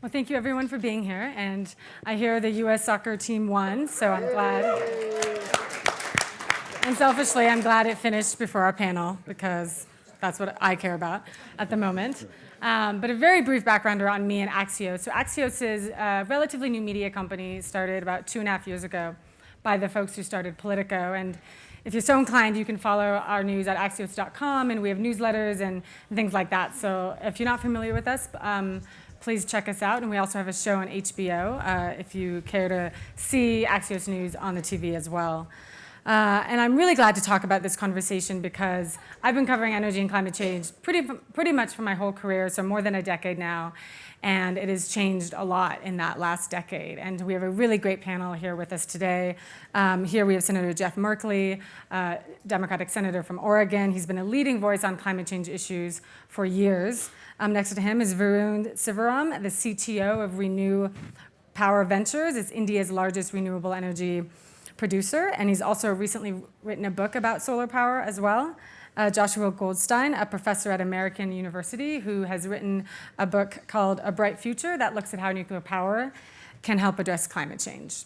Well, thank you everyone for being here. And I hear the U.S. soccer team won, so I'm glad. And selfishly, I'm glad it finished before our panel because that's what I care about at the moment. But a very brief background around me and Axios. So Axios is a relatively new media company started about 2.5 years ago by the folks who started Politico. And if you're so inclined, you can follow our news at axios.com, and we have newsletters and things like that. So if you're not familiar with us, please check us out. And we also have a show on HBO if you care to see Axios News on the TV as well. And I'm really glad to talk about this conversation because I've been covering energy and climate change pretty much for my whole career, so more than a decade now. And it has changed a lot in that last decade. And we have a really great panel here with us today. Here we have Senator Jeff Merkley, Democratic Senator from Oregon. He's been a leading voice on climate change issues for years. Next to him is Varun Sivaram, the CTO of Renew Power Ventures. It's India's largest renewable energy producer, and he's also recently written a book about solar power as well. Joshua Goldstein, a professor at American University who has written a book called A Bright Future that looks at how nuclear power can help address climate change.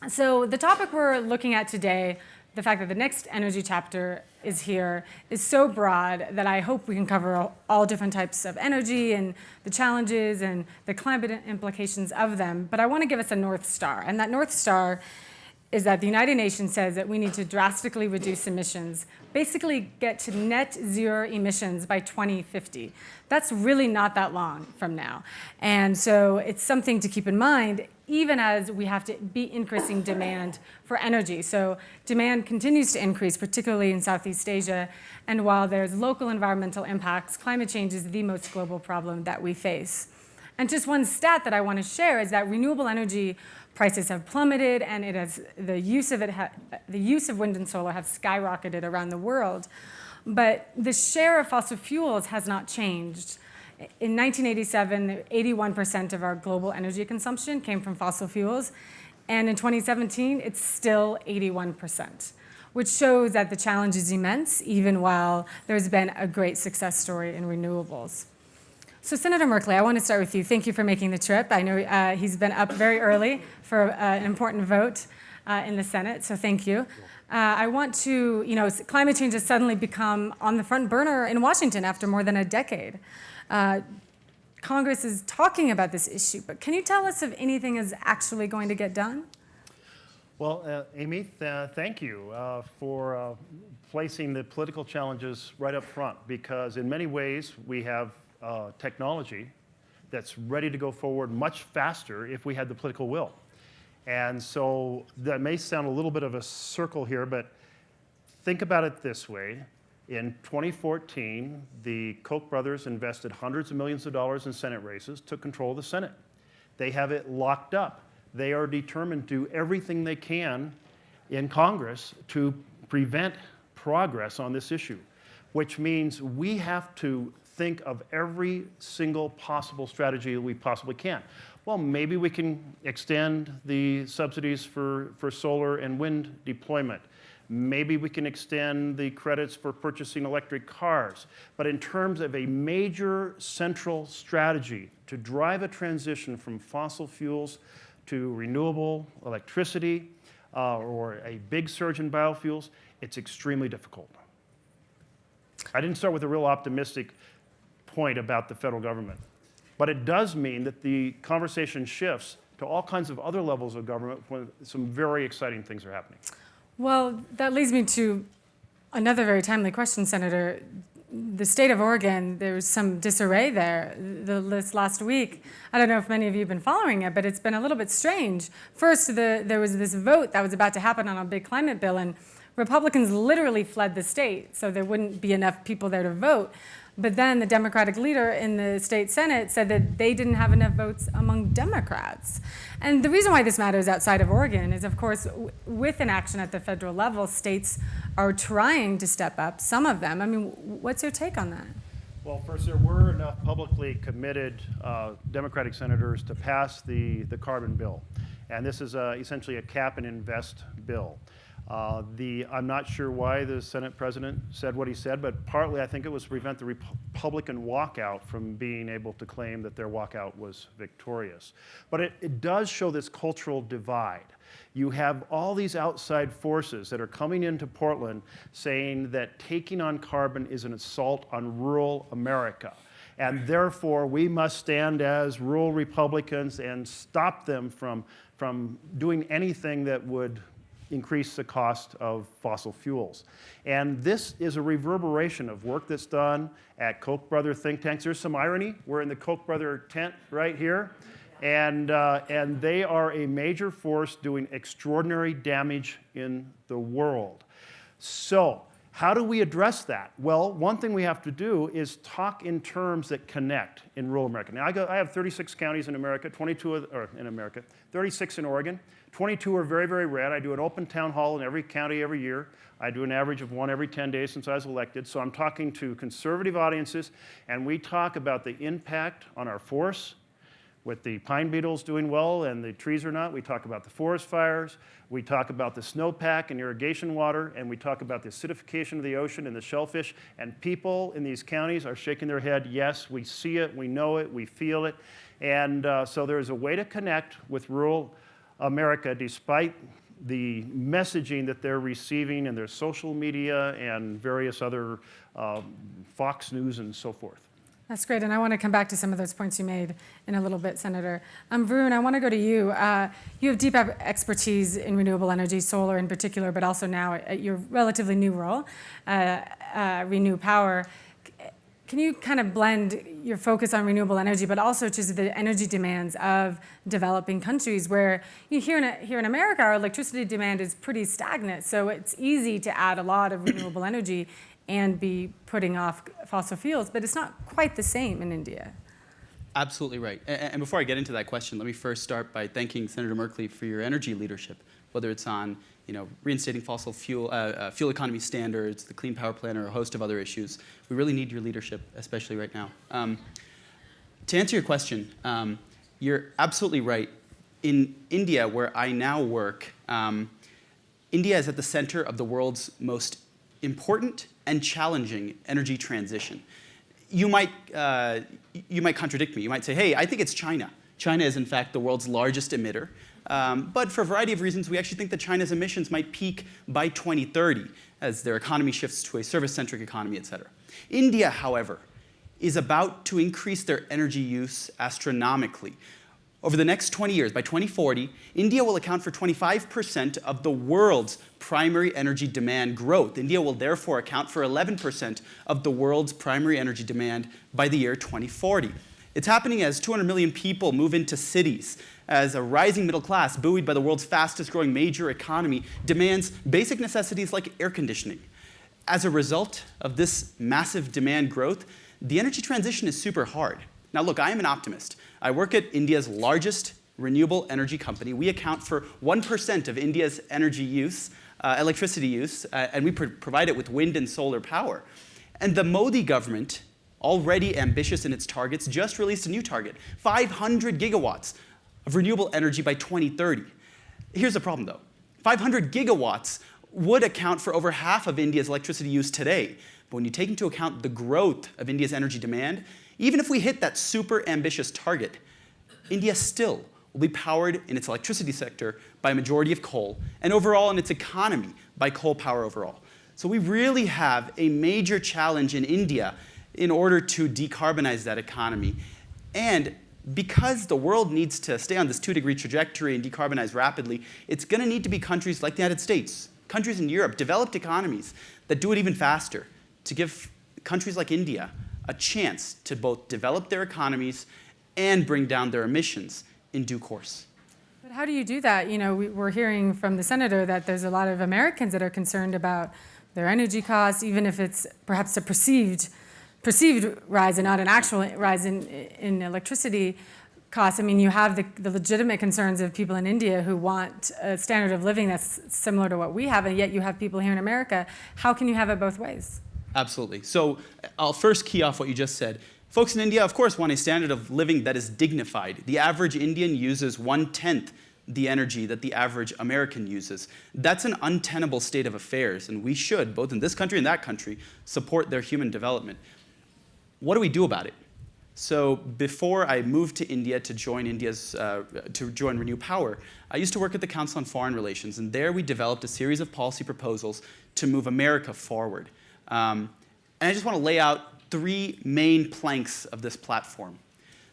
So the topic we're looking at today, the fact that the next energy chapter is here, is so broad that I hope we can cover all different types of energy and the challenges and the climate implications of them. But I want to give us a North Star, and that North Star is that the United Nations says that we need to drastically reduce emissions, basically get to net zero emissions by 2050. That's really not that long from now. And so it's something to keep in mind, even as we have to be increasing demand for energy. So demand continues to increase, particularly in Southeast Asia. And while there's local environmental impacts, climate change is the most global problem that we face. And just one stat that I want to share is that renewable energy prices have plummeted, and the use of wind and solar have skyrocketed around the world. But the share of fossil fuels has not changed. In 1987, 81% of our global energy consumption came from fossil fuels, and in 2017, it's still 81%, which shows that the challenge is immense, even while there's been a great success story in renewables. So Senator Merkley, I want to start with you. Thank you for making the trip. I know he's been up very early for an important vote in the Senate, so thank you. I want to, climate change has suddenly become on the front burner in Washington after more than a decade. Congress is talking about this issue, but can you tell us if anything is actually going to get done? Well, Amy, thank you for placing the political challenges right up front, because in many ways we have technology that's ready to go forward much faster if we had the political will. And so that may sound a little bit of a circle here, but think about it this way. In 2014, the Koch brothers invested hundreds of millions of dollars in Senate races, took control of the Senate. They have it locked up. They are determined to do everything they can in Congress to prevent progress on this issue, which means we have to think of every single possible strategy that we possibly can. Well, maybe we can extend the subsidies for solar and wind deployment. Maybe we can extend the credits for purchasing electric cars. But in terms of a major central strategy to drive a transition from fossil fuels to renewable electricity or a big surge in biofuels, it's extremely difficult. I didn't start with a real optimistic point about the federal government. But it does mean that the conversation shifts to all kinds of other levels of government when some very exciting things are happening. Well, that leads me to another very timely question, Senator. The state of Oregon, there was some disarray there this last week. I don't know if many of you have been following it, but it's been a little bit strange. First, there was this vote that was about to happen on a big climate bill, and Republicans literally fled the state, so there wouldn't be enough people there to vote. But then the Democratic leader in the state Senate said that they didn't have enough votes among Democrats. And the reason why this matters outside of Oregon is, of course, with inaction at the federal level, states are trying to step up, some of them. I mean, what's your take on that? Well, first, there were enough publicly committed Democratic senators to pass the carbon bill. And this is essentially a cap and invest bill. I'm not sure why the Senate president said what he said, but partly I think it was to prevent the Republican walkout from being able to claim that their walkout was victorious. But it does show this cultural divide. You have all these outside forces that are coming into Portland saying that taking on carbon is an assault on rural America. And therefore, we must stand as rural Republicans and stop them from doing anything that would increase the cost of fossil fuels. And this is a reverberation of work that's done at Koch brother think tanks. There's some irony. We're in the Koch brother tent right here. And they are a major force doing extraordinary damage in the world. So how do we address that? Well, one thing we have to do is talk in terms that connect in rural America. Now, I have 36 counties in America, 36 in Oregon. 22 are very, very red. I do an open town hall in every county every year. I do an average of one every 10 days since I was elected. So I'm talking to conservative audiences, and we talk about the impact on our forests, with the pine beetles doing well and the trees are not. We talk about the forest fires. We talk about the snowpack and irrigation water, and we talk about the acidification of the ocean and the shellfish. And people in these counties are shaking their head, yes, we see it, we know it, we feel it. And so there's a way to connect with rural America despite the messaging that they're receiving in their social media and various other Fox News and so forth. That's great, and I want to come back to some of those points you made in a little bit, Senator. Varun, I want to go to you. You have deep expertise in renewable energy, solar in particular, but also now at your relatively new role, Renew Power. Can you kind of blend your focus on renewable energy, but also just the energy demands of developing countries where here in America, our electricity demand is pretty stagnant, so it's easy to add a lot of renewable energy and be putting off fossil fuels, but it's not quite the same in India. Absolutely right. And before I get into that question, let me first start by thanking Senator Merkley for your energy leadership, whether it's on reinstating fossil fuel economy standards, the Clean Power Plan, or a host of other issues. We really need your leadership, especially right now. To answer your question, you're absolutely right. In India, where I now work, India is at the center of the world's most important and challenging energy transition. You might contradict me. You might say, hey, I think it's China. China is, in fact, the world's largest emitter. But for a variety of reasons, we actually think that China's emissions might peak by 2030 as their economy shifts to a service-centric economy, et cetera. India, however, is about to increase their energy use astronomically. Over the next 20 years, by 2040, India will account for 25% of the world's primary energy demand growth. India will therefore account for 11% of the world's primary energy demand by the year 2040. It's happening as 200 million people move into cities, as a rising middle class, buoyed by the world's fastest growing major economy, demands basic necessities like air conditioning. As a result of this massive demand growth, the energy transition is super hard. Now look, I am an optimist. I work at India's largest renewable energy company. We account for 1% of India's energy use, electricity use, and we provide it with wind and solar power. And the Modi government, already ambitious in its targets, just released a new target, 500 gigawatts of renewable energy by 2030. Here's the problem though. 500 gigawatts would account for over half of India's electricity use today. But when you take into account the growth of India's energy demand, even if we hit that super ambitious target, India still will be powered in its electricity sector by a majority of coal, and overall in its economy by coal power overall. So we really have a major challenge in India in order to decarbonize that economy. And because the world needs to stay on this 2-degree trajectory and decarbonize rapidly, it's going to need to be countries like the United States, countries in Europe, developed economies that do it even faster, to give countries like India a chance to both develop their economies and bring down their emissions in due course. But how do you do that? We're hearing from the senator that there's a lot of Americans that are concerned about their energy costs, even if it's perhaps a perceived rise and not an actual rise in electricity costs. I mean, you have the legitimate concerns of people in India who want a standard of living that's similar to what we have, and yet you have people here in America. How can you have it both ways? Absolutely. So I'll first key off what you just said. Folks in India, of course, want a standard of living that is dignified. The average Indian uses 1/10 the energy that the average American uses. That's an untenable state of affairs, and we should, both in this country and that country, support their human development. What do we do about it? So before I moved to India to join Renew Power, I used to work at the Council on Foreign Relations, and there we developed a series of policy proposals to move America forward. And I just want to lay out 3 main planks of this platform.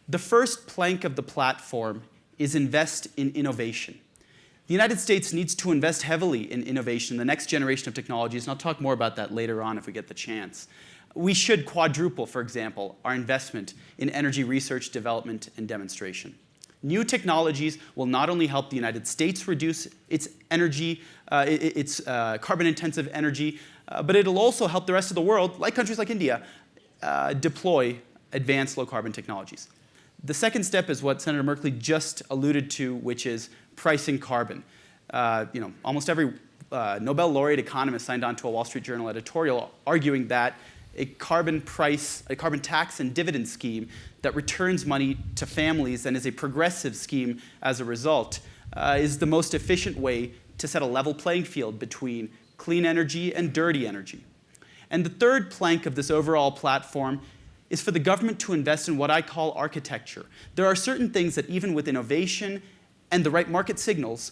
The first plank of the platform is invest in innovation. The United States needs to invest heavily in innovation, the next generation of technologies, and I'll talk more about that later on if we get the chance. We should quadruple, for example, our investment in energy research, development, and demonstration. New technologies will not only help the United States reduce its energy, its carbon-intensive energy, but it'll also help the rest of the world, like countries like India, deploy advanced low-carbon technologies. The second step is what Senator Merkley just alluded to, which is pricing carbon. Almost every Nobel laureate economist signed on to a Wall Street Journal editorial arguing that a carbon tax and dividend scheme that returns money to families and is a progressive scheme as a result is the most efficient way to set a level playing field between clean energy and dirty energy. And the third plank of this overall platform is for the government to invest in what I call architecture. There are certain things that even with innovation and the right market signals,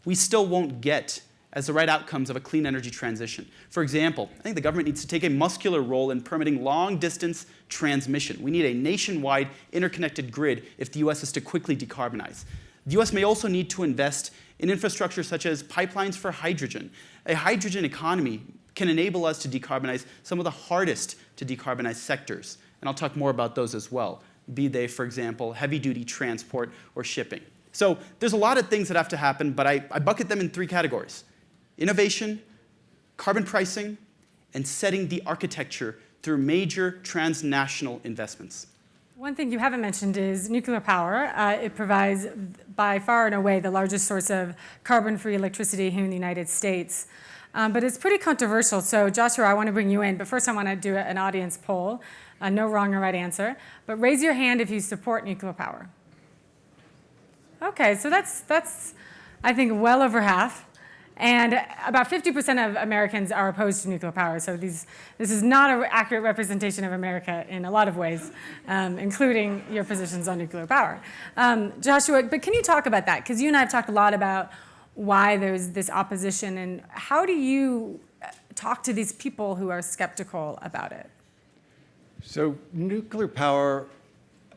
we still won't get as the right outcomes of a clean energy transition. For example, I think the government needs to take a muscular role in permitting long-distance transmission. We need a nationwide interconnected grid if the US is to quickly decarbonize. The US may also need to invest in infrastructure such as pipelines for hydrogen. A hydrogen economy can enable us to decarbonize some of the hardest to decarbonize sectors. And I'll talk more about those as well, be they, for example, heavy-duty transport or shipping. So there's a lot of things that have to happen, but I bucket them in 3 categories: innovation, carbon pricing, and setting the architecture through major transnational investments. One thing you haven't mentioned is nuclear power. It provides by far and away the largest source of carbon-free electricity here in the United States. But it's pretty controversial. So Joshua, I want to bring you in, but first I want to do an audience poll. No wrong or right answer, but raise your hand if you support nuclear power. Okay, so that's I think well over half. And about 50% of Americans are opposed to nuclear power. So this is not an accurate representation of America in a lot of ways, including your positions on nuclear power. Joshua, but can you talk about that? Because you and I have talked a lot about why there's this opposition, and how do you talk to these people who are skeptical about it? So nuclear power,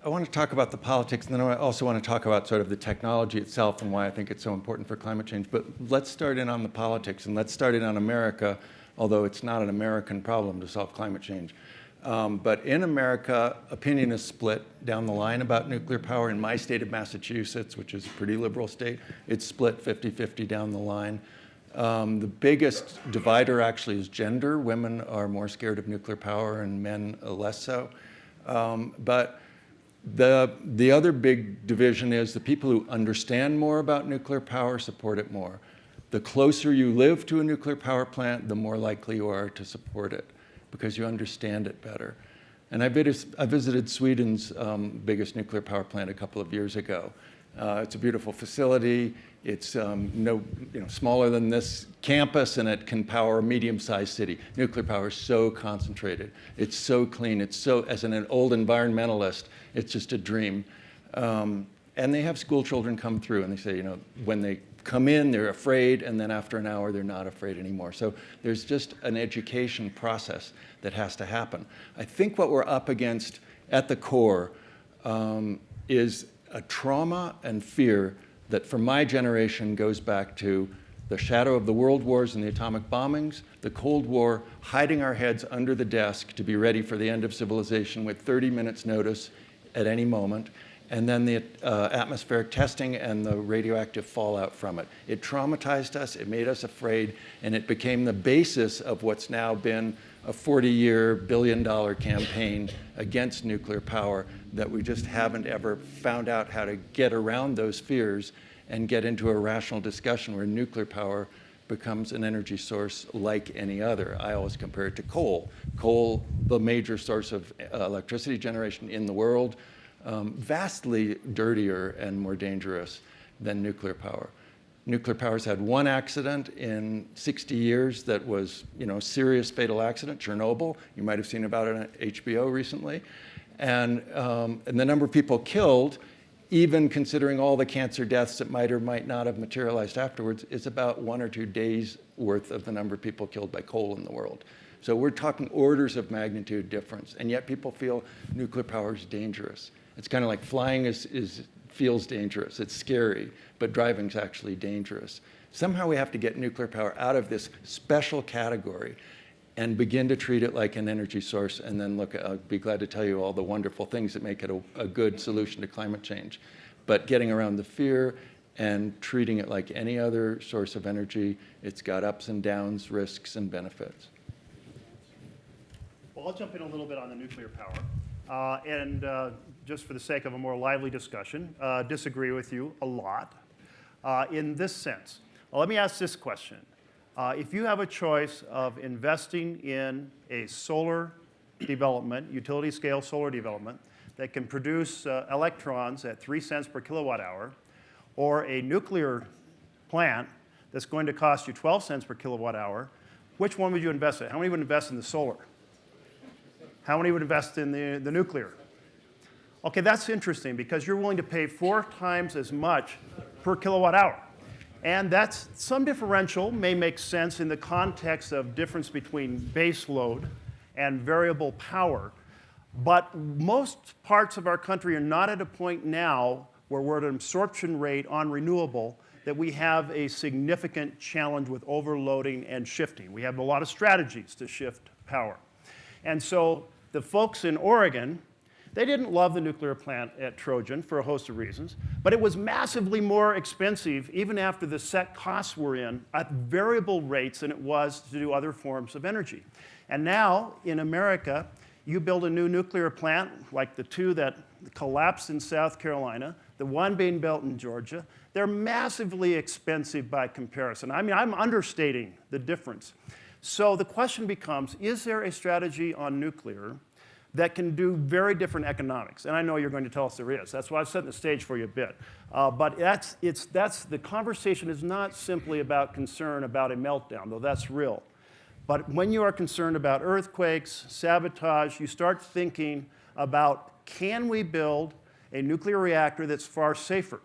I want to talk about the politics, and then I also want to talk about sort of the technology itself and why I think it's so important for climate change. But let's start in on the politics, and let's start in on America, although it's not an American problem to solve climate change. But in America, opinion is split down the line about nuclear power. In my state of Massachusetts, which is a pretty liberal state, it's split 50-50 down the line. The biggest divider actually is gender. Women are more scared of nuclear power and men less so. But the other big division is the people who understand more about nuclear power support it more. The closer you live to a nuclear power plant, the more likely you are to support it because you understand it better. And I visited Sweden's biggest nuclear power plant a couple of years ago. It's a beautiful facility. It's smaller than this campus, and it can power a medium-sized city. Nuclear power is so concentrated. It's so clean. It's so, as an old environmentalist, it's just a dream. And they have school children come through, and they say, when they come in, they're afraid, and then after an hour, they're not afraid anymore. So there's just an education process that has to happen. I think what we're up against at the core is a trauma and fear that for my generation goes back to the shadow of the world wars and the atomic bombings, the Cold War, hiding our heads under the desk to be ready for the end of civilization with 30 minutes notice at any moment, and then the atmospheric testing and the radioactive fallout from it. It traumatized us, it made us afraid, and it became the basis of what's now been a 40-year, billion-dollar campaign against nuclear power that we just haven't ever found out how to get around those fears and get into a rational discussion where nuclear power becomes an energy source like any other. I always compare it to coal. Coal, the major source of electricity generation in the world, vastly dirtier and more dangerous. than nuclear power. Nuclear power's had one accident in 60 years that was, a serious fatal accident, Chernobyl. You might have seen about it on HBO recently. And the number of people killed, even considering all the cancer deaths that might or might not have materialized afterwards, is about 1 or 2 days worth of the number of people killed by coal in the world. So we're talking orders of magnitude difference, and yet people feel nuclear power is dangerous. It's kind of like flying feels dangerous, it's scary, but driving's actually dangerous. Somehow we have to get nuclear power out of this special category and begin to treat it like an energy source, and then look, I'll be glad to tell you all the wonderful things that make it a good solution to climate change. But getting around the fear and treating it like any other source of energy, it's got ups and downs, risks and benefits. Well, I'll jump in a little bit on the nuclear power. Just for the sake of a more lively discussion, disagree with you a lot in this sense. Well, let me ask this question. If you have a choice of investing in a solar development, utility scale solar development, that can produce electrons at 3 cents per kilowatt hour, or a nuclear plant that's going to cost you 12 cents per kilowatt hour, which one would you invest in? How many would invest in the solar? How many would invest in the nuclear? Okay, that's interesting because you're willing to pay 4 times as much per kilowatt hour. And that's some differential may make sense in the context of difference between base load and variable power. But most parts of our country are not at a point now where we're at an absorption rate on renewable that we have a significant challenge with overloading and shifting. We have a lot of strategies to shift power. And so the folks in Oregon, they didn't love the nuclear plant at Trojan for a host of reasons, but it was massively more expensive, even after the set costs were in, at variable rates than it was to do other forms of energy. And now, in America, you build a new nuclear plant, like the 2 that collapsed in South Carolina, the one being built in Georgia. They're massively expensive by comparison. I mean, I'm understating the difference. So the question becomes, is there a strategy on nuclear that can do very different economics? And I know you're going to tell us there is. That's why I've set the stage for you a bit. But the conversation is not simply about concern about a meltdown, though that's real. But when you are concerned about earthquakes, sabotage, you start thinking about, can we build a nuclear reactor that's far safer?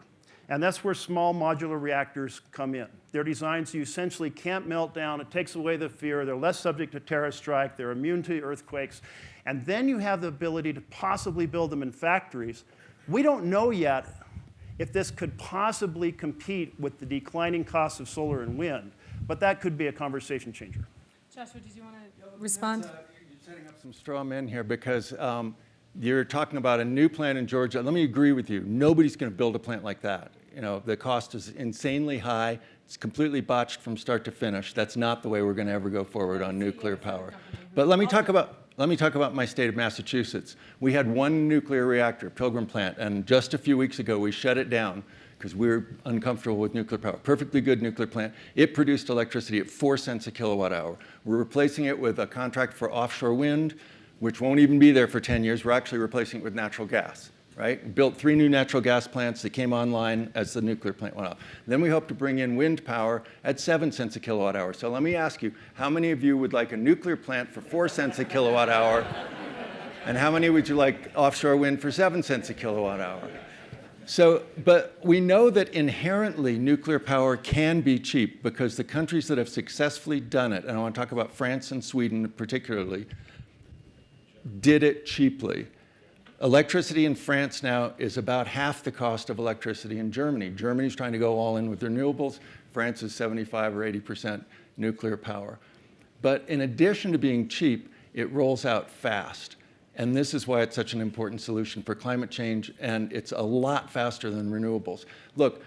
And that's where small modular reactors come in. They're designed so you essentially can't melt down. It takes away the fear. They're less subject to terrorist strike. They're immune to earthquakes. And then you have the ability to possibly build them in factories. We don't know yet if this could possibly compete with the declining costs of solar and wind, but that could be a conversation changer. Joshua, did you want to respond? You're setting up some straw men here because you're talking about a new plant in Georgia. Let me agree with you. Nobody's going to build a plant like that. The cost is insanely high. It's completely botched from start to finish. That's not the way we're going to ever go forward on nuclear power. But let me talk about my state of Massachusetts. We had one nuclear reactor, Pilgrim plant, and just a few weeks ago we shut it down because we were uncomfortable with nuclear power. Perfectly good nuclear plant. It produced electricity at 4 cents a kilowatt hour. We're replacing it with a contract for offshore wind, which won't even be there for 10 years. We're actually replacing it with natural gas, right? Built 3 new natural gas plants that came online as the nuclear plant went off. Then we hope to bring in wind power at 7 cents a kilowatt hour. So let me ask you, how many of you would like a nuclear plant for 4 cents a kilowatt hour? And how many would you like offshore wind for 7 cents a kilowatt hour? But we know that inherently nuclear power can be cheap because the countries that have successfully done it, and I want to talk about France and Sweden particularly, did it cheaply. Electricity in France now is about half the cost of electricity in Germany. Germany's trying to go all in with renewables. France is 75 or 80% nuclear power. But in addition to being cheap, it rolls out fast. And this is why it's such an important solution for climate change, and it's a lot faster than renewables. Look,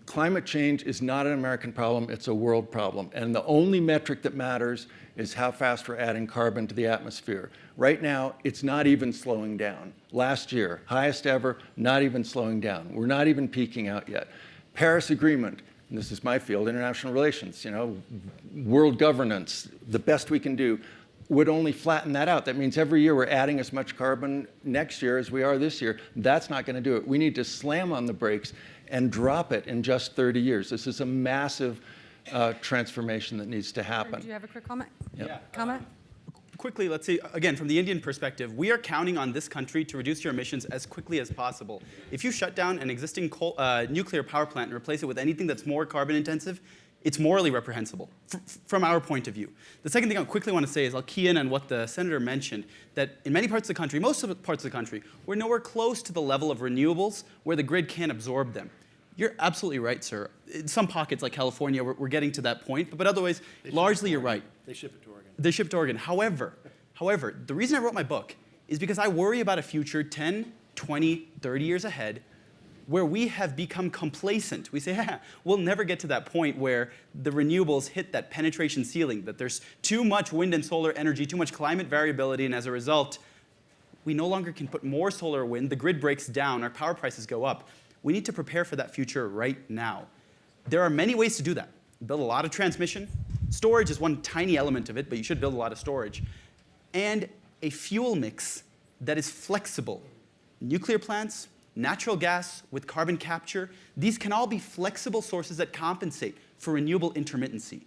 climate change is not an American problem, it's a world problem. And the only metric that matters is how fast we're adding carbon to the atmosphere. Right now, it's not even slowing down. Last year, highest ever, not even slowing down. We're not even peaking out yet. Paris Agreement, and this is my field, international relations, world governance, the best we can do, would only flatten that out. That means every year we're adding as much carbon next year as we are this year. That's not going to do it. We need to slam on the brakes and drop it in just 30 years. This is a massive transformation that needs to happen. Do you have a quick comment? Yeah. Comment? Quickly, let's say, again, from the Indian perspective, we are counting on this country to reduce your emissions as quickly as possible. If you shut down an existing nuclear power plant and replace it with anything that's more carbon intensive, it's morally reprehensible from our point of view. The second thing I quickly want to say is I'll key in on what the senator mentioned, that in many parts of the country, most of the parts of the country, we're nowhere close to the level of renewables where the grid can't absorb them. You're absolutely right, sir. In some pockets like California, we're getting to that point, but otherwise, largely you're right. They ship it to Oregon. They ship to Oregon. However, the reason I wrote my book is because I worry about a future 10, 20, 30 years ahead where we have become complacent. We say, we'll never get to that point where the renewables hit that penetration ceiling, that there's too much wind and solar energy, too much climate variability, and as a result, we no longer can put more solar or wind, the grid breaks down, our power prices go up. We need to prepare for that future right now. There are many ways to do that. Build a lot of transmission. Storage is one tiny element of it, but you should build a lot of storage. And a fuel mix that is flexible. Nuclear plants, natural gas with carbon capture, these can all be flexible sources that compensate for renewable intermittency.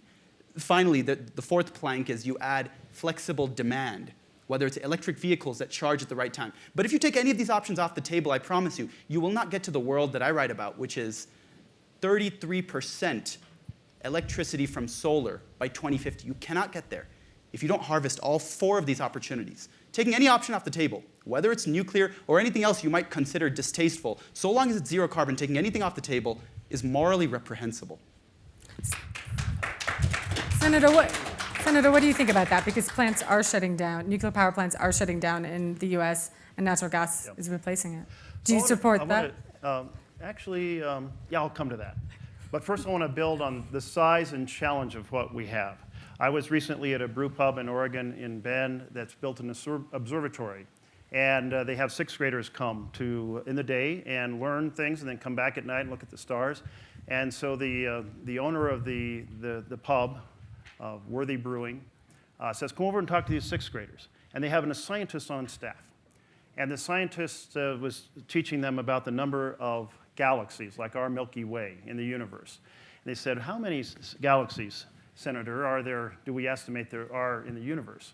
Finally, the fourth plank is you add flexible demand, whether it's electric vehicles that charge at the right time. But if you take any of these options off the table, I promise you, you will not get to the world that I write about, which is 33% electricity from solar by 2050. You cannot get there if you don't harvest all four of these opportunities. Taking any option off the table, whether it's nuclear or anything else you might consider distasteful, so long as it's zero carbon, taking anything off the table is morally reprehensible. Senator, what do you think about that? Because plants are shutting down, nuclear power plants are shutting down in the US, and natural gas is replacing it. Do you support that? Yeah, I'll come to that. But first I want to build on the size and challenge of what we have. I was recently at a brew pub in Oregon in Bend that's built an observatory. And they have sixth graders come in the day and learn things and then come back at night and look at the stars. And so the owner of the pub, Worthy Brewing, says, come over and talk to these sixth graders. And they have a scientist on staff. And the scientist was teaching them about the number of galaxies, like our Milky Way in the universe. And they said, how many galaxies, Senator, do we estimate there are in the universe?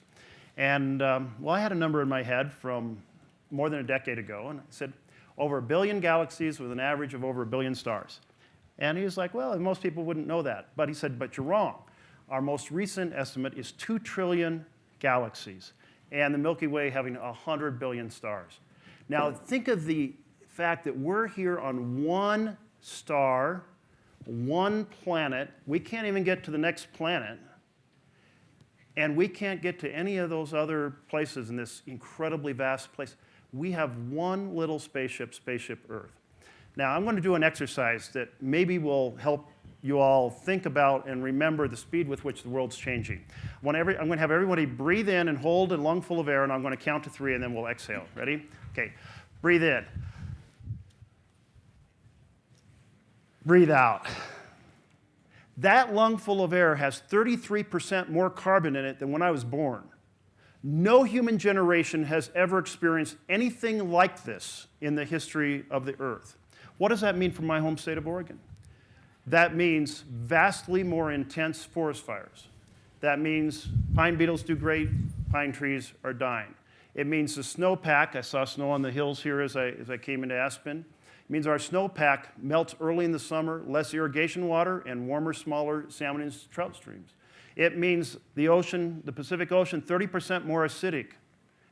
And well, I had a number in my head from more than a decade ago, and I said, over 1 billion galaxies with an average of over 1 billion stars. And he was like, well, most people wouldn't know that. But he said, but you're wrong. Our most recent estimate is 2 trillion galaxies, and the Milky Way having 100 billion stars. Now, think of the fact that we're here on one star, one planet. We can't even get to the next planet. And we can't get to any of those other places in this incredibly vast place. We have one little spaceship Earth. Now, I'm going to do an exercise that maybe will help you all think about and remember the speed with which the world's changing. I'm going to have everybody breathe in and hold a lung full of air, and I'm going to count to 3, and then we'll exhale. Ready? Okay. Breathe in. Breathe out. That lung full of air has 33% more carbon in it than when I was born. No human generation has ever experienced anything like this in the history of the Earth. What does that mean for my home state of Oregon? That means vastly more intense forest fires. That means pine beetles do great, pine trees are dying. It means the snowpack, I saw snow on the hills here as I came into Aspen. It means our snowpack melts early in the summer, less irrigation water, and warmer, smaller salmon and trout streams. It means the ocean, the Pacific Ocean, 30% more acidic.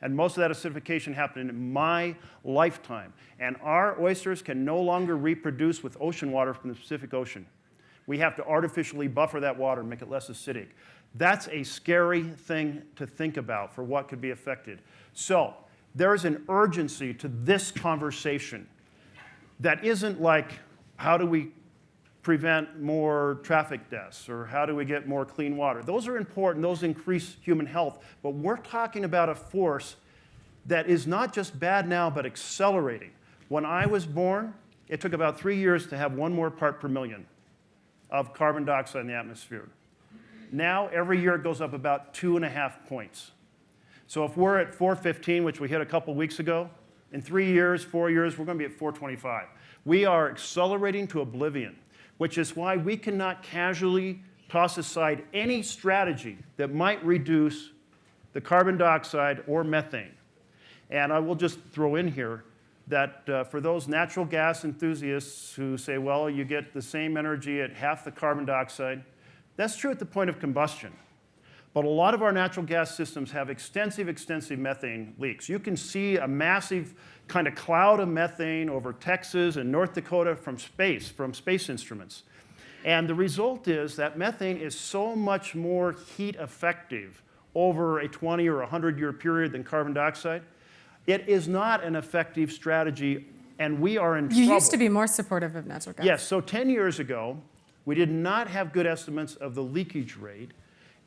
And most of that acidification happened in my lifetime. And our oysters can no longer reproduce with ocean water from the Pacific Ocean. We have to artificially buffer that water and make it less acidic. That's a scary thing to think about for what could be affected. So there's an urgency to this conversation that isn't like, how do we prevent more traffic deaths, or how do we get more clean water? Those are important, those increase human health, but we're talking about a force that is not just bad now, but accelerating. When I was born, it took about 3 years to have 1 more part per million of carbon dioxide in the atmosphere. Now, every year it goes up about 2.5 points. So if we're at 415, which we hit a couple weeks ago, In 3 years, 4 years, we're going to be at 425. We are accelerating to oblivion, which is why we cannot casually toss aside any strategy that might reduce the carbon dioxide or methane. And I will just throw in here that for those natural gas enthusiasts who say, well, you get the same energy at half the carbon dioxide, that's true at the point of combustion. But a lot of our natural gas systems have extensive methane leaks. You can see a massive kind of cloud of methane over Texas and North Dakota from space instruments. And the result is that methane is so much more heat effective over a 20 or 100-year period than carbon dioxide. It is not an effective strategy, and we are in trouble. You used to be more supportive of natural gas. Yes, so 10 years ago, we did not have good estimates of the leakage rate,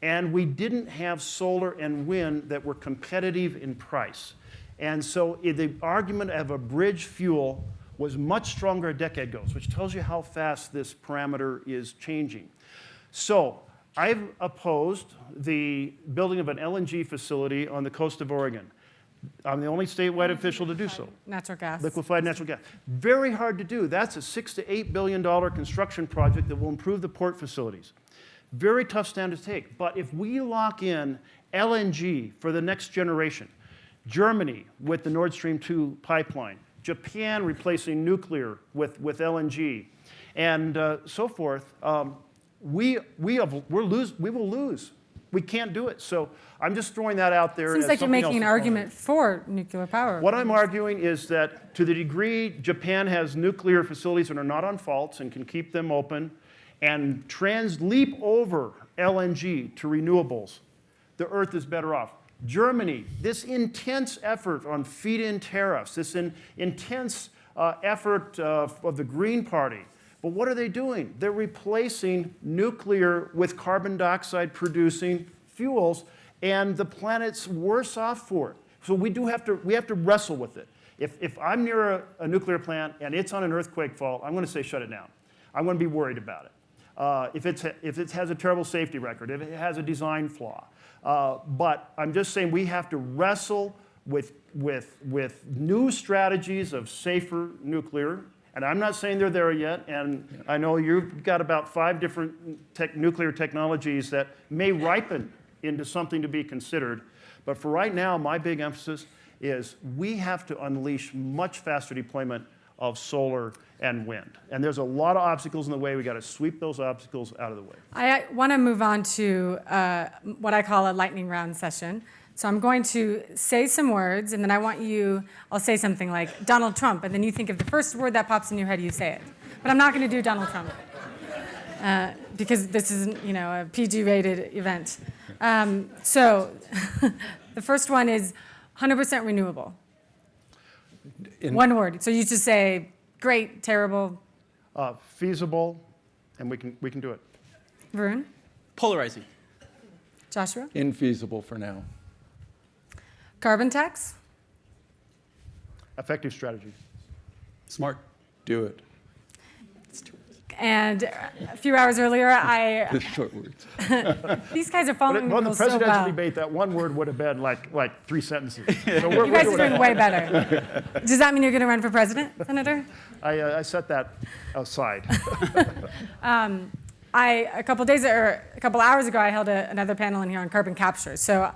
and we didn't have solar and wind that were competitive in price. And so the argument of a bridge fuel was much stronger a decade ago, which tells you how fast this parameter is changing. So I've opposed the building of an LNG facility on the coast of Oregon. I'm the only statewide official to do so. Natural gas. Liquefied natural gas. Very hard to do. That's a $6 to $8 billion construction project that will improve the port facilities. Very tough stand to take. But if we lock in LNG for the next generation, Germany with the Nord Stream 2 pipeline, Japan replacing nuclear with LNG, and so forth, we will lose. We can't do it. So I'm just throwing that out there. Seems like you're making an argument for nuclear power. What I'm arguing is that to the degree Japan has nuclear facilities that are not on faults and can keep them open and leap over LNG to renewables, the Earth is better off. Germany, this intense effort on feed-in tariffs, this intense effort of the Green Party. But what are they doing? They're replacing nuclear with carbon dioxide producing fuels, and the planet's worse off for it. So we have to wrestle with it. If I'm near a nuclear plant and it's on an earthquake fault, I'm going to say shut it down. I'm going to be worried about it. If it has a terrible safety record, if it has a design flaw. But I'm just saying we have to wrestle with new strategies of safer nuclear. And I'm not saying they're there yet, and I know you've got about 5 different nuclear technologies that may ripen into something to be considered. But for right now, my big emphasis is we have to unleash much faster deployment of solar and wind. And there's a lot of obstacles in the way. We've got to sweep those obstacles out of the way. I want to move on to what I call a lightning round session. So I'm going to say some words, and then I'll say something like Donald Trump, and then you think of the first word that pops in your head, you say it. But I'm not going to do Donald Trump because this isn't, a PG-rated event. So the first one is 100% renewable. One word. So you just say great, terrible. Feasible, and we can do it. Varun? Polarizing. Joshua? Infeasible for now. Carbon tax? Effective strategy. Smart. Do it. And a few hours earlier, The short words. these guys are following Well, in the rules so presidential well. debate, that one word would have been like 3 sentences. So You guys are doing way better. Does that mean you're going to run for president, Senator? I set that aside. A couple hours ago, I held another panel in here on carbon capture. So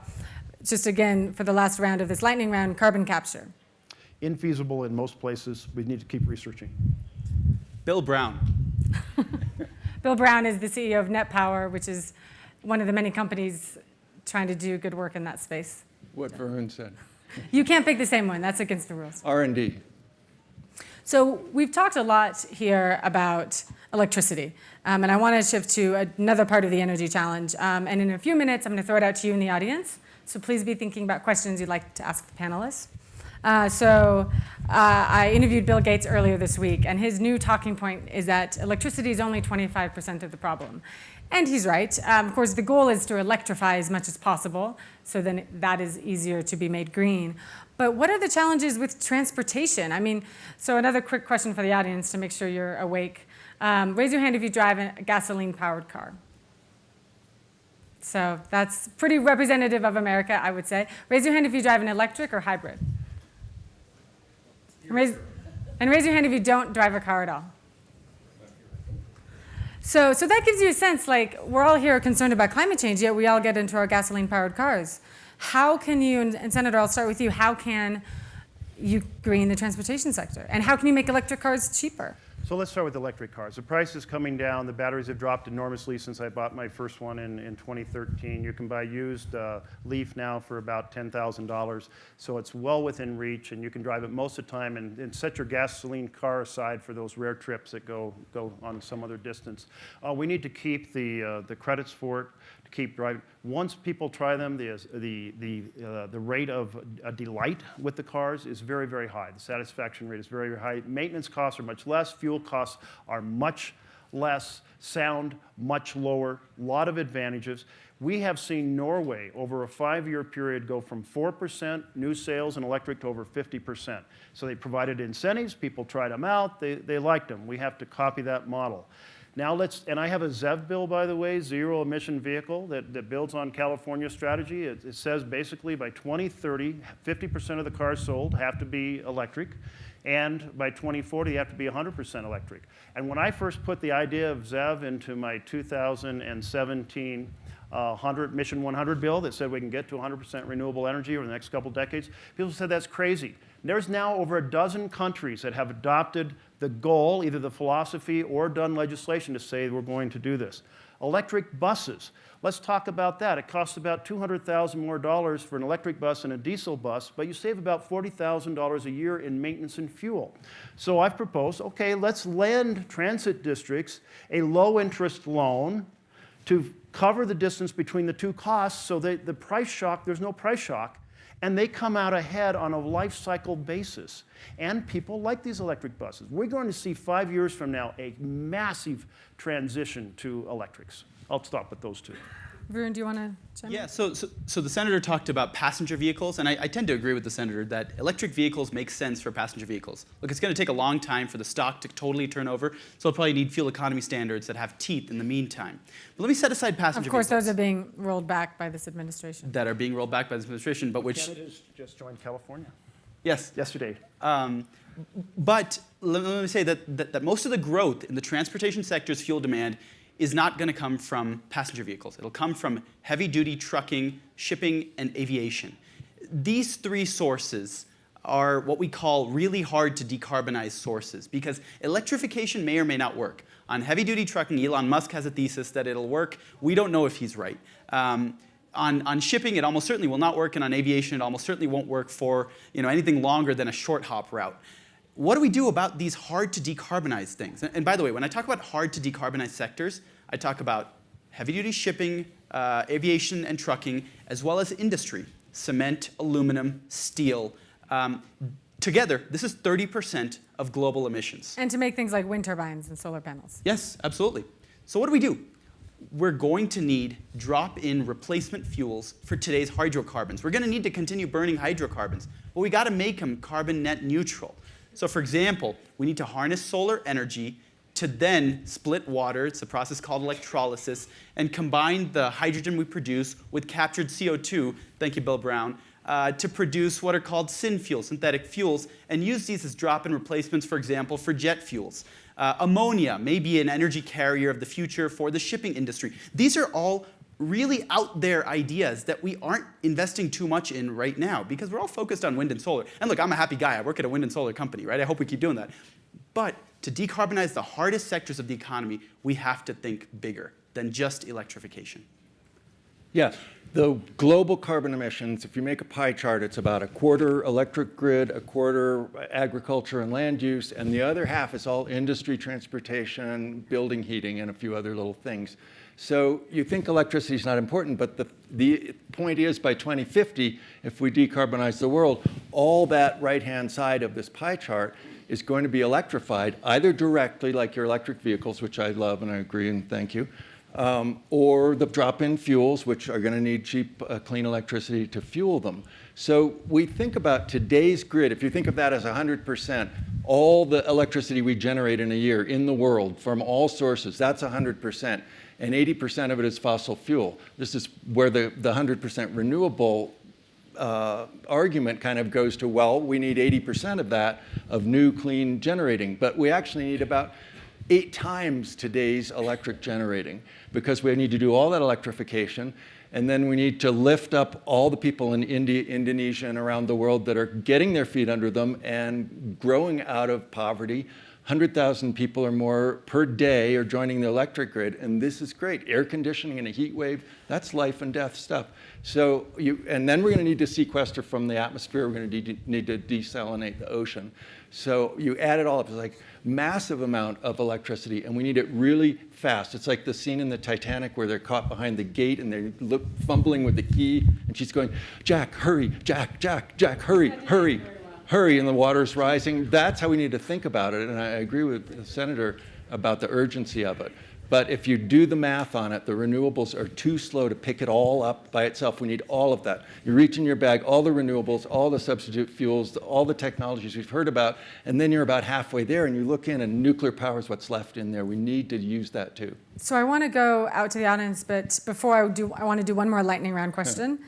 just again, for the last round of this lightning round, carbon capture. Infeasible in most places. We need to keep researching. Bill Brown. Bill Brown is the CEO of Net Power, which is one of the many companies trying to do good work in that space. What Varun said. You can't pick the same one. That's against the rules. R&D. So we've talked a lot here about electricity, and I want to shift to another part of the energy challenge. And in a few minutes, I'm going to throw it out to you in the audience. So please be thinking about questions you'd like to ask the panelists. I interviewed Bill Gates earlier this week, and his new talking point is that electricity is only 25% of the problem. And he's right. Of course, the goal is to electrify as much as possible, so then that is easier to be made green. But what are the challenges with transportation? So another quick question for the audience to make sure you're awake. Raise your hand if you drive a gasoline-powered car. So that's pretty representative of America, I would say. Raise your hand if you drive an electric or hybrid. And raise your hand if you don't drive a car at all. So that gives you a sense, like, we're all here concerned about climate change, yet we all get into our gasoline-powered cars. How can you, and Senator, I'll start with you, how can you green the transportation sector? And how can you make electric cars cheaper? So let's start with electric cars. The price is coming down. The batteries have dropped enormously since I bought my first one in 2013. You can buy used Leaf now for about $10,000. So it's well within reach, and you can drive it most of the time and set your gasoline car aside for those rare trips that go on some other distance. We need to keep the credits for it, to keep driving. Once people try them, the rate of delight with the cars is very, very high. The satisfaction rate is very, very high. Maintenance costs are much less. Fuel costs are much less. Sound, much lower. A lot of advantages. We have seen Norway, over a 5-year period, go from 4% new sales in electric to over 50%. So they provided incentives. People tried them out. They liked them. We have to copy that model. Now and I have a ZEV bill, by the way, zero emission vehicle, that builds on California's strategy. It says basically by 2030, 50% of the cars sold have to be electric, and by 2040, they have to be 100% electric. And when I first put the idea of ZEV into my 2017 Mission 100 bill that said we can get to 100% renewable energy over the next couple decades, people said that's crazy. There's now over a dozen countries that have adopted the goal, either the philosophy or done legislation to say we're going to do this. Electric buses. Let's talk about that. It costs about $200,000 more for an electric bus and a diesel bus, but you save about $40,000 a year in maintenance and fuel. So I've proposed, okay, let's lend transit districts a low-interest loan to cover the distance between the two costs so that the price shock, there's no price shock, and they come out ahead on a life cycle basis. And people like these electric buses. We're going to see 5 years from now a massive transition to electrics. I'll stop with those two. Varun, do you want to jump in? Yeah, so the senator talked about passenger vehicles, and I tend to agree with the senator that electric vehicles make sense for passenger vehicles. Look, it's going to take a long time for the stock to totally turn over, so it'll probably need fuel economy standards that have teeth in the meantime. But let me set aside passenger Of course, vehicles. those are being rolled back by this administration. That are being rolled back by this administration, but which... Canada's just joined California. Yes. Yesterday. But let me say that most of the growth in the transportation sector's fuel demand is not going to come from passenger vehicles. It'll come from heavy-duty trucking, shipping, and aviation. These three sources are what we call really hard to decarbonize sources because electrification may or may not work. On heavy-duty trucking, Elon Musk has a thesis that it'll work. We don't know if he's right. On shipping, it almost certainly will not work, and on aviation, it almost certainly won't work for anything longer than a short hop route. What do we do about these hard to decarbonize things? And by the way, when I talk about hard to decarbonize sectors, I talk about heavy-duty shipping, aviation and trucking, as well as industry, cement, aluminum, steel. Together, this is 30% of global emissions. And to make things like wind turbines and solar panels. Yes, absolutely. So what do? We're going to need drop-in replacement fuels for today's hydrocarbons. We're going to need to continue burning hydrocarbons, but we got to make them carbon net neutral. So for example, we need to harness solar energy to then split water, it's a process called electrolysis, and combine the hydrogen we produce with captured CO2, thank you, Bill Brown, to produce what are called synfuels, synthetic fuels, and use these as drop-in replacements, for example, for jet fuels. Ammonia may be an energy carrier of the future for the shipping industry. These are all really out there ideas that we aren't investing too much in right now because we're all focused on wind and solar. And look, I'm a happy guy. I work at a wind and solar company, right? I hope we keep doing that. But to decarbonize the hardest sectors of the economy, we have to think bigger than just electrification. Yeah, the global carbon emissions, if you make a pie chart, it's about a quarter electric grid, a quarter agriculture and land use, and the other half is all industry, transportation, building heating, and a few other little things. So you think electricity is not important, but the point is by 2050, if we decarbonize the world, all that right-hand side of this pie chart is going to be electrified, either directly, like your electric vehicles, which I love and I agree and thank you, or the drop-in fuels, which are going to need cheap, clean electricity to fuel them. So we think about today's grid, if you think of that as 100%, all the electricity we generate in a year in the world from all sources, that's 100%. And 80% of it is fossil fuel. This is where the 100% renewable argument kind of goes to, well, we need 80% of that of new clean generating, but we actually need about 8 times today's electric generating, because we need to do all that electrification, and then we need to lift up all the people in India, Indonesia, and around the world that are getting their feet under them and growing out of poverty. 100,000 people or more per day are joining the electric grid, and this is great. Air conditioning in a heat wave, that's life and death stuff. So and then we're going to need to sequester from the atmosphere. We're going to need to desalinate the ocean. So you add it all up, it's like massive amount of electricity, and we need it really fast. It's like the scene in the Titanic where they're caught behind the gate and they're fumbling with the key, and she's going, Jack, hurry, Jack, Jack, Jack, hurry, hurry. Hurry, and the water's rising. That's how we need to think about it, and I agree with the Senator about the urgency of it. But if you do the math on it, the renewables are too slow to pick it all up by itself. We need all of that. You reach in your bag, all the renewables, all the substitute fuels, all the technologies we've heard about, and then you're about halfway there, and you look in, and nuclear power is what's left in there. We need to use that too. So I want to go out to the audience, but before I want to do one more lightning round question.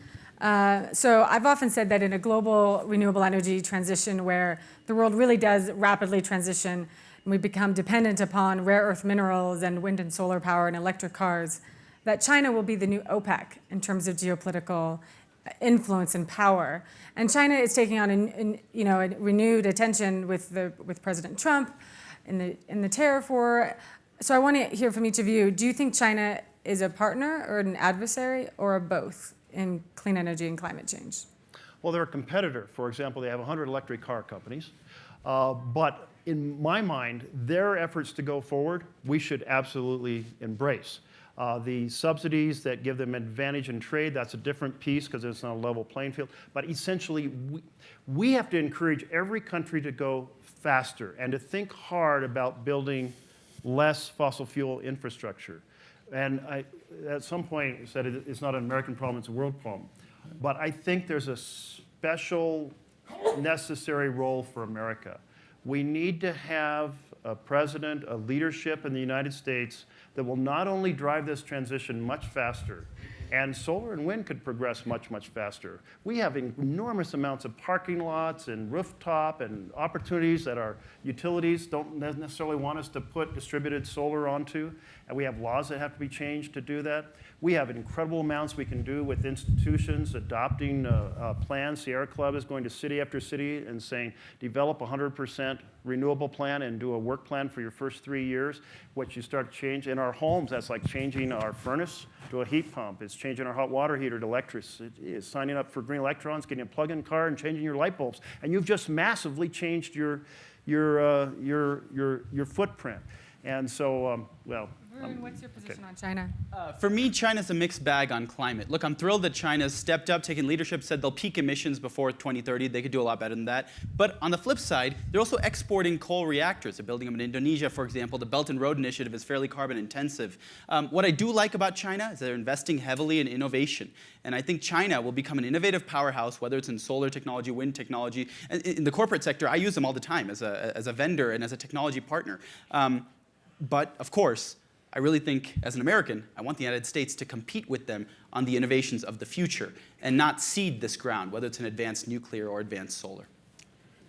So I've often said that in a global renewable energy transition where the world really does rapidly transition and we become dependent upon rare earth minerals and wind and solar power and electric cars, that China will be the new OPEC in terms of geopolitical influence and power. And China is taking on a renewed attention with President Trump in the tariff war. So I want to hear from each of you. Do you think China is a partner or an adversary or a both in clean energy and climate change? Well, they're a competitor. For example, they have 100 electric car companies. But in my mind, their efforts to go forward, we should absolutely embrace. The subsidies that give them advantage in trade, that's a different piece because it's not a level playing field. But essentially, we have to encourage every country to go faster and to think hard about building less fossil fuel infrastructure. And I, at some point, said it's not an American problem, it's a world problem. But I think there's a special necessary role for America. We need to have a president, a leadership in the United States that will not only drive this transition much faster, and solar and wind could progress much, much faster. We have enormous amounts of parking lots and rooftop and opportunities that our utilities don't necessarily want us to put distributed solar onto, and we have laws that have to be changed to do that. We have incredible amounts we can do with institutions adopting plans. Sierra Club is going to city after city and saying, develop a 100% renewable plan and do a work plan for your first 3 years. What you start to change in our homes, that's like changing our furnace to a heat pump. It's changing our hot water heater to electricity. It's signing up for green electrons, getting a plug-in car, and changing your light bulbs. And you've just massively changed your footprint. And so, well. Varun, what's your position on China? For me, China's a mixed bag on climate. Look, I'm thrilled that China's stepped up, taken leadership, said they'll peak emissions before 2030. They could do a lot better than that. But on the flip side, they're also exporting coal reactors. They're building them in Indonesia, for example. The Belt and Road Initiative is fairly carbon intensive. What I do like about China is they're investing heavily in innovation. And I think China will become an innovative powerhouse, whether it's in solar technology, wind technology. And in the corporate sector, I use them all the time as a vendor and as a technology partner. But of course, I really think, as an American, I want the United States to compete with them on the innovations of the future and not cede this ground, whether it's in advanced nuclear or advanced solar.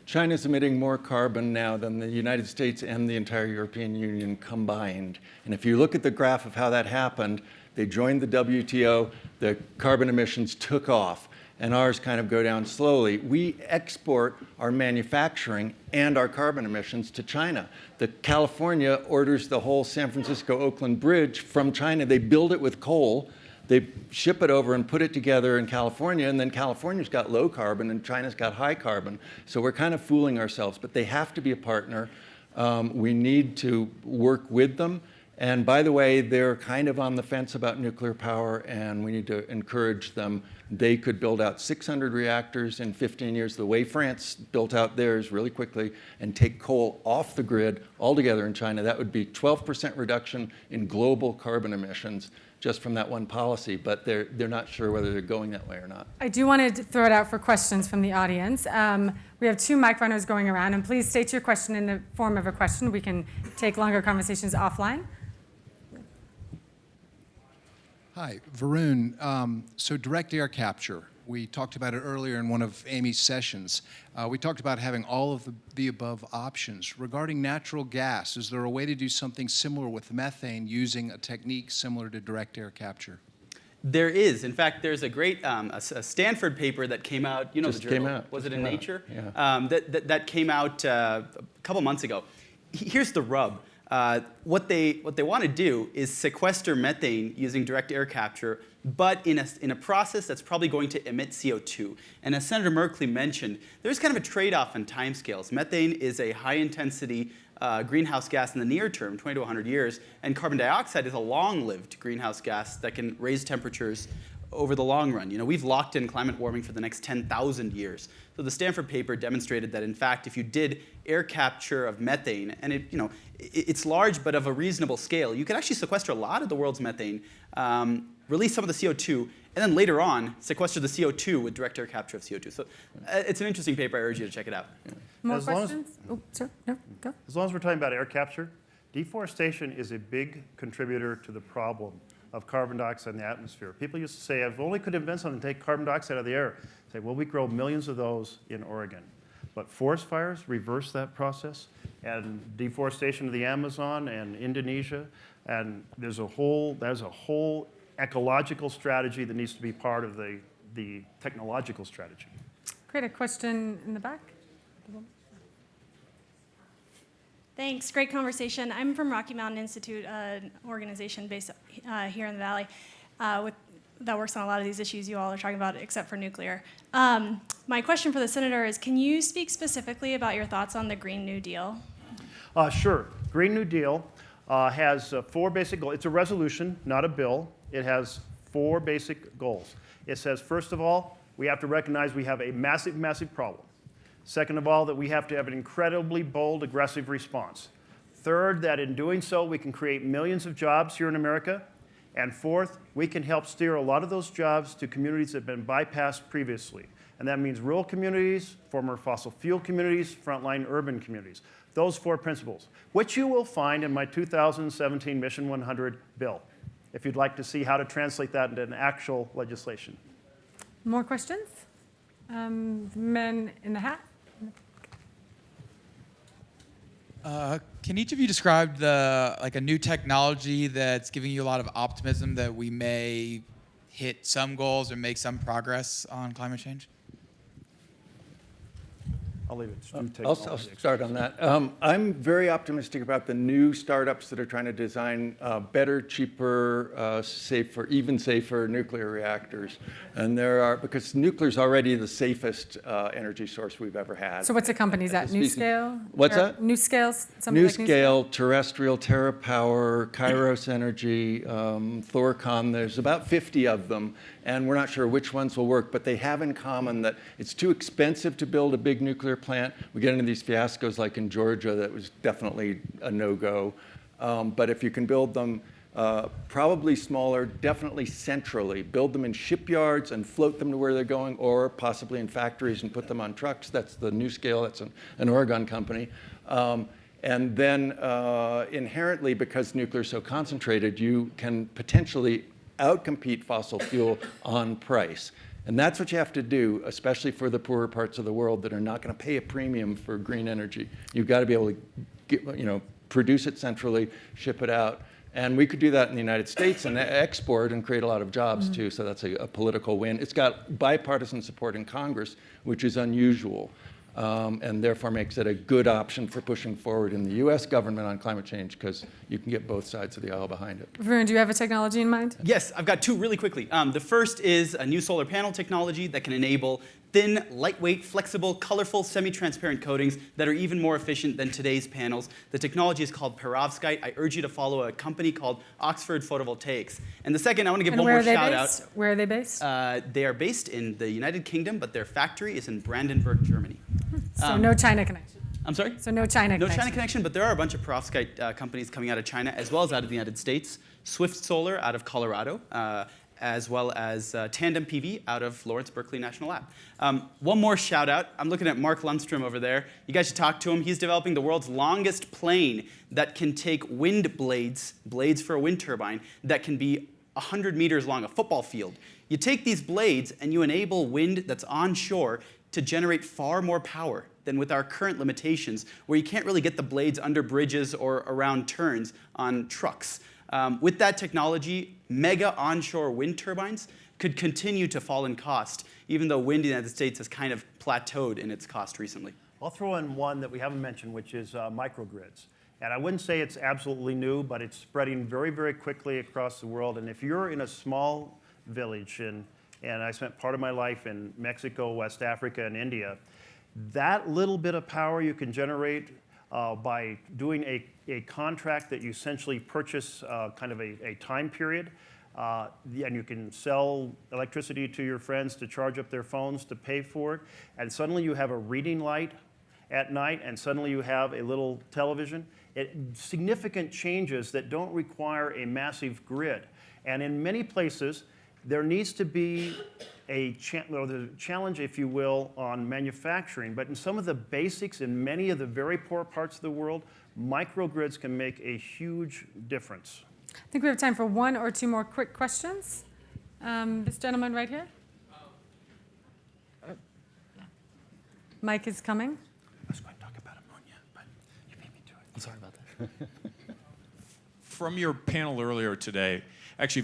China's emitting more carbon now than the United States and the entire European Union combined. And if you look at the graph of how that happened, they joined the WTO, the carbon emissions took off, and ours kind of go down slowly. We export our manufacturing and our carbon emissions to China. The California orders the whole San Francisco-Oakland bridge from China. They build it with coal. They ship it over and put it together in California, and then California's got low carbon and China's got high carbon. So we're kind of fooling ourselves, but they have to be a partner. We need to work with them. And by the way, they're kind of on the fence about nuclear power, and we need to encourage them. They could build out 600 reactors in 15 years, the way France built out theirs really quickly, and take coal off the grid altogether in China. That would be 12% reduction in global carbon emissions just from that one policy, but they're not sure whether they're going that way or not. I do want to throw it out for questions from the audience. We have 2 mic runners going around, and please state your question in the form of a question. We can take longer conversations offline. Hi, Varun. So direct air capture, We talked about it earlier in one of Amy's sessions. We talked about having all of the above options. Regarding natural gas, is there a way to do something similar with methane using a technique similar to direct air capture? There is. In fact, there's a great a Stanford paper that came out. You know, Just the journal. came out. Was Just it in came out. Nature? Yeah. That came out a couple months ago. Here's the rub. What they want to do is sequester methane using direct air capture, but in a process that's probably going to emit CO2. And as Senator Merkley mentioned, there's kind of a trade-off in timescales. Methane is a high-intensity greenhouse gas in the near term, 20 to 100 years, and carbon dioxide is a long-lived greenhouse gas that can raise temperatures over the long run. You know, we've locked in climate warming for the next 10,000 years. So the Stanford paper demonstrated that, in fact, if you did air capture of methane, and it's large but of a reasonable scale, you could actually sequester a lot of the world's methane, release some of the CO2, and then later on sequester the CO2 with direct air capture of CO2. So it's an interesting paper. I urge you to check it out. More As long as- questions? Oh, sir, no, go. As long as we're talking about air capture, deforestation is a big contributor to the problem of carbon dioxide in the atmosphere. People used to say, if only could invent something to take carbon dioxide out of the air. Say, well, we grow millions of those in Oregon. But forest fires reverse that process, and deforestation of the Amazon and Indonesia, and there's a whole ecological strategy that needs to be part of the technological strategy. Great, a question in the back? Thanks, great conversation. I'm from Rocky Mountain Institute, an organization based here in the Valley that works on a lot of these issues you all are talking about, except for nuclear. My question for the Senator is, can you speak specifically about your thoughts on the Green New Deal? Sure. Green New Deal has four basic goals. It's a resolution, not a bill. It has four basic goals. It says, first of all, we have to recognize we have a massive, massive problem. Second of all, that we have to have an incredibly bold, aggressive response. Third, that in doing so, we can create millions of jobs here in America. And fourth, we can help steer a lot of those jobs to communities that have been bypassed previously. And that means rural communities, former fossil fuel communities, frontline urban communities. Those four principles, which you will find in my 2017 Mission 100 bill, if you'd like to see how to translate that into an actual legislation. More questions? The men in the hat? Can each of you describe a new technology that's giving you a lot of optimism that we may hit some goals or make some progress on climate change? I'll leave it to you. I'll start on that. I'm very optimistic about the new startups that are trying to design better, cheaper, safer, even safer nuclear reactors. And because nuclear is already the safest energy source we've ever had. So what's the company? Is that NuScale? What's Or that? NuScale? Something like NuScale, Terrestrial, TerraPower, Kairos Energy, Thorcon. There's about 50 of them, and we're not sure which ones will work, but they have in common that it's too expensive to build a big nuclear plant. We get into these fiascos like in Georgia that was definitely a no-go. But if you can build them probably smaller, definitely centrally, build them in shipyards and float them to where they're going, or possibly in factories and put them on trucks. That's the NuScale. That's an Oregon company. And then inherently, because nuclear is so concentrated, you can potentially outcompete fossil fuel on price. And that's what you have to do, especially for the poorer parts of the world that are not going to pay a premium for green energy. You've got to be able to produce it centrally, ship it out. And we could do that in the United States and export and create a lot of jobs too, so that's a political win. It's got bipartisan support in Congress, which is unusual, and therefore makes it a good option for pushing forward in the US government on climate change, because you can get both sides of the aisle behind it. Varun, do you have a technology in mind? Yes, I've got two really quickly. The first is a new solar panel technology that can enable thin, lightweight, flexible, colorful, semi-transparent coatings that are even more efficient than today's panels. The technology is called perovskite. I urge you to follow a company called Oxford Photovoltaics. And the second, I want to give And one where more are they shout based? Where are they based? out. They are based in the United Kingdom, but their factory is in Brandenburg, Germany. So no China connection. I'm sorry? So no China No connection. China connection, but there are a bunch of perovskite companies coming out of China as well as out of the United States. Swift Solar out of Colorado, as well as Tandem PV out of Lawrence Berkeley National Lab. One more shout out. I'm looking at Mark Lundstrom over there. You guys should talk to him. He's developing the world's longest plane that can take wind blades for a wind turbine, that can be 100 meters long, a football field. You take these blades and you enable wind that's onshore to generate far more power than with our current limitations, where you can't really get the blades under bridges or around turns on trucks. With that technology, mega onshore wind turbines could continue to fall in cost, even though wind in the United States has kind of plateaued in its cost recently. I'll throw in one that we haven't mentioned, which is microgrids. And I wouldn't say it's absolutely new, but it's spreading very, very quickly across the world. And if you're in a small village, and I spent part of my life in Mexico, West Africa, and India, that little bit of power you can generate by doing a contract that you essentially purchase kind of a time period, and you can sell electricity to your friends to charge up their phones to pay for it, and suddenly you have a reading light at night, and suddenly you have a little television. Significant changes that don't require a massive grid. And in many places, there needs to be a challenge, if you will, on manufacturing. But in some of the basics, in many of the very poor parts of the world, microgrids can make a huge difference. I think we have time for one or two more quick questions. This gentleman right here. Mike is coming. I was going to talk about ammonia, but you beat me to it. I'm sorry about that. From your panel earlier today, actually,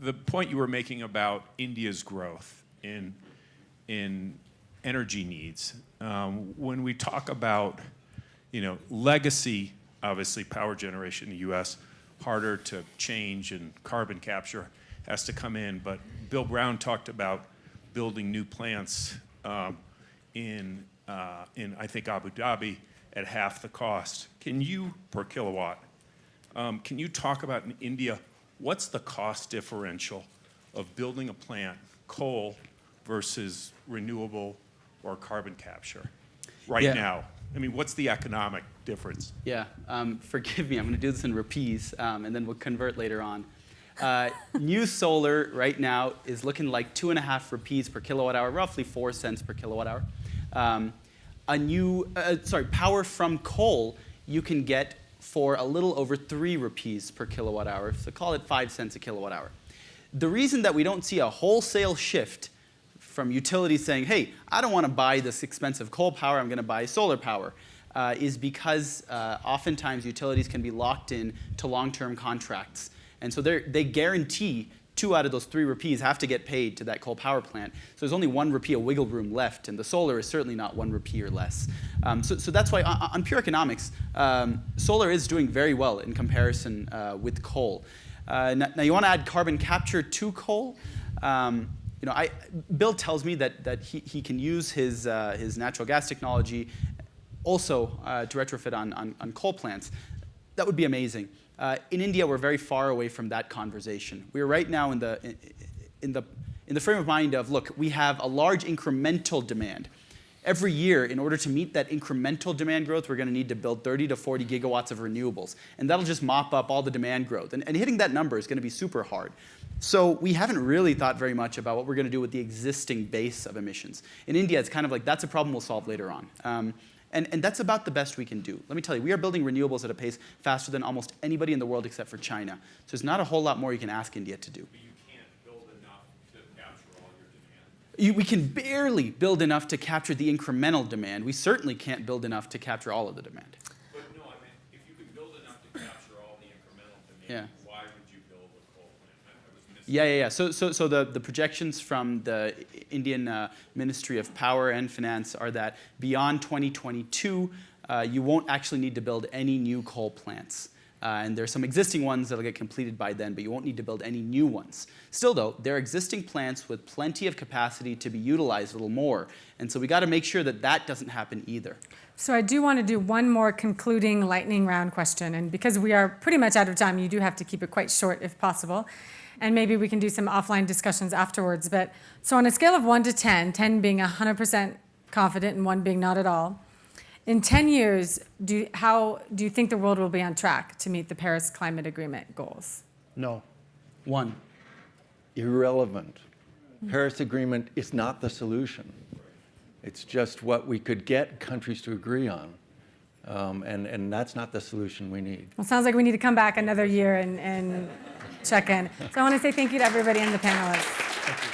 the point you were making about India's growth in energy needs, when we talk about, legacy, obviously power generation in the U.S., harder to change, and carbon capture has to come in. But Bill Brown talked about building new plants in I think Abu Dhabi at half the cost. Can you, per kilowatt, can you talk about in India, what's the cost differential of building a plant, coal versus renewable or carbon capture right now? I mean, what's the economic difference? Yeah, forgive me, I'm going to do this in rupees, and then we'll convert later on. New solar right now is looking like 2.5 rupees per kilowatt hour, roughly 4 cents per kilowatt hour. Power from coal you can get for a little over 3 rupees per kilowatt hour, so call it 5 cents a kilowatt hour. The reason that we don't see a wholesale shift from utilities saying, hey, I don't want to buy this expensive coal power, I'm going to buy solar power, is because oftentimes utilities can be locked in to long-term contracts. And so they guarantee 2 out of those 3 rupees have to get paid to that coal power plant. So there's only 1 rupee of wiggle room left, and the solar is certainly not 1 rupee or less. So that's why on pure economics, solar is doing very well in comparison with coal. Now you want to add carbon capture to coal? Bill tells me that he can use his natural gas technology also to retrofit on coal plants. That would be amazing. In India, we're very far away from that conversation. We're right now in the frame of mind of, look, we have a large incremental demand. Every year, in order to meet that incremental demand growth, we're going to need to build 30 to 40 gigawatts of renewables. And that'll just mop up all the demand growth. And hitting that number is going to be super hard. So we haven't really thought very much about what we're going to do with the existing base of emissions. In India, it's kind of like, that's a problem we'll solve later on. And that's about the best we can do. Let me tell you, we are building renewables at a pace faster than almost anybody in the world except for China. So there's not a whole lot more you can ask India to do. But you can't build enough to capture all your demand. We can barely build enough to capture the incremental demand. We certainly can't build enough to capture all of the demand. But no, I mean, if you could build enough to capture all the incremental demand, why would you build a coal plant? I was missing. Yeah. So the projections from the Indian Ministry of Power and Finance are that beyond 2022, you won't actually need to build any new coal plants. And there's some existing ones that'll get completed by then, but you won't need to build any new ones. Still, though, there are existing plants with plenty of capacity to be utilized a little more. And so we got to make sure that that doesn't happen either. So I do want to do one more concluding lightning round question. And because we are pretty much out of time, you do have to keep it quite short if possible. And maybe we can do some offline discussions afterwards. But so on a scale of 1 to 10, 10 being 100% confident and 1 being not at all, in 10 years, how do you think the world will be on track to meet the Paris Climate Agreement goals? No. 1. Irrelevant. Paris Agreement is not the solution. It's just what we could get countries to agree on. And that's not the solution we need. Well, it sounds like we need to come back another year and check in. So I want to say thank you to everybody in the panelists.